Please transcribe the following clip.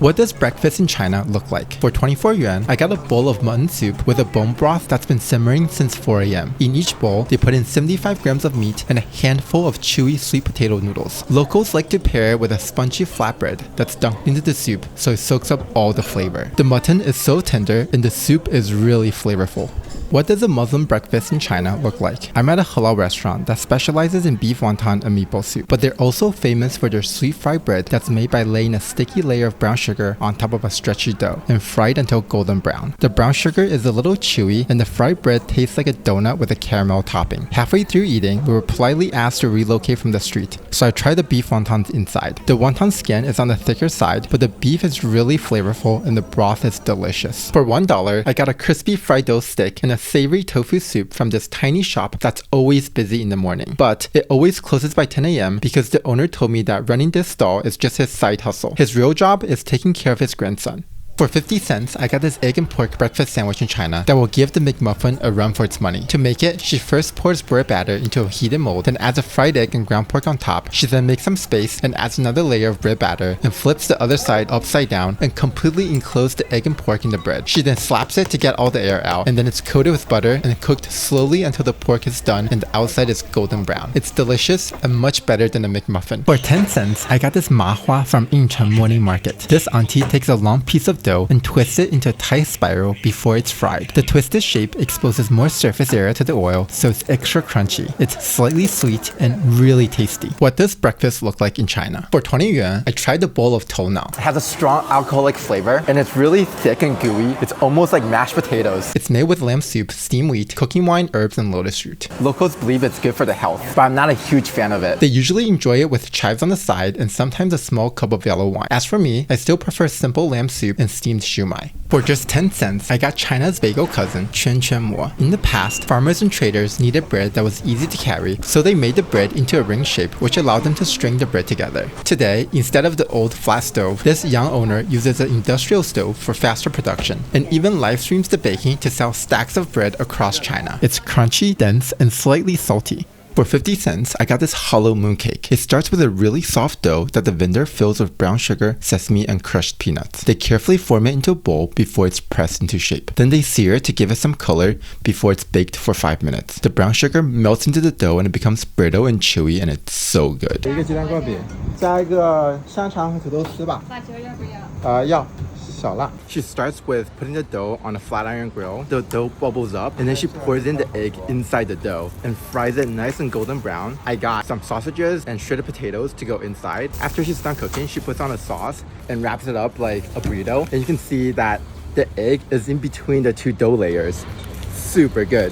What does breakfast in China look like? For 24 yuan, I got a bowl of mutton soup with a bone broth that's been simmering since 4 a.m. In each bowl, they put in 75 grams of meat and a handful of chewy sweet potato noodles. Locals like to pair it with a spongy flatbread that's dunked into the soup so it soaks up all the flavor. The mutton is so tender and the soup is really flavorful. What does a Muslim breakfast in China look like? I'm at a halal restaurant that specializes in beef wonton and meatball soup, but they're also famous for their sweet fried bread that's made by laying a sticky layer of brown sugar on top of a stretchy dough and fried until golden brown. The brown sugar is a little chewy and the fried bread tastes like a donut with a caramel topping. Halfway through eating, we were politely asked to relocate from the street, so I tried the beef wontons inside. The wonton skin is on the thicker side, but the beef is really flavorful and the broth is delicious. For $1, I got a crispy fried dough stick and a savory tofu soup from this tiny shop that's always busy in the morning. But it always closes by 10 a.m. because the owner told me that running this stall is just his side hustle. His real job is taking care of his grandson. For 50 cents, I got this egg and pork breakfast sandwich in China that will give the McMuffin a run for its money. To make it, she first pours bread batter into a heated mold, then adds a fried egg and ground pork on top. She then makes some space and adds another layer of bread batter and flips the other side upside down and completely encloses the egg and pork in the bread. She then slaps it to get all the air out, and then it's coated with butter and cooked slowly until the pork is done and the outside is golden brown. It's delicious and much better than a McMuffin. For 10 cents, I got this ma hua from Yingcheng Morning Market. This auntie takes a long piece of dough and twists it into a tight spiral before it's fried. The twisted shape exposes more surface area to the oil, so it's extra crunchy. It's slightly sweet and really tasty. What does breakfast look like in China? For 20 yuan, I tried the bowl of Tou Nao. It has a strong alcoholic flavor and it's really thick and gooey. It's almost like mashed potatoes. It's made with lamb soup, steamed wheat, cooking wine, herbs, and lotus root. Locals believe it's good for the health, but I'm not a huge fan of it. They usually enjoy it with chives on the side and sometimes a small cup of yellow wine. As for me, I still prefer simple lamb soup and steamed shumai. For just 10 cents, I got China's bagel cousin, Quan. In the past, farmers and traders needed bread that was easy to carry, so they made the bread into a ring shape which allowed them to string the bread together. Today, instead of the old flat stove, this young owner uses an industrial stove for faster production, and even live streams the baking to sell stacks of bread across China. It's crunchy, dense, and slightly salty. For 50 cents, I got this hollow mooncake. It starts with a really soft dough that the vendor fills with brown sugar, sesame, and crushed peanuts. They carefully form it into a bowl before it's pressed into shape. Then they sear it to give it some color before it's baked for 5 minutes. The brown sugar melts into the dough and it becomes brittle and chewy and it's so good. 一个鸡蛋灌饼，加一个香肠和土豆丝吧。辣椒要不要？要。She starts with putting the dough on a flat iron grill. The dough bubbles up and then she pours in the egg inside the dough and fries it nice and golden brown. I got some sausages and shredded potatoes to go inside. After she's done cooking, she puts on a sauce and wraps it up like a burrito. And you can see that the egg is in between the two dough layers. Super good.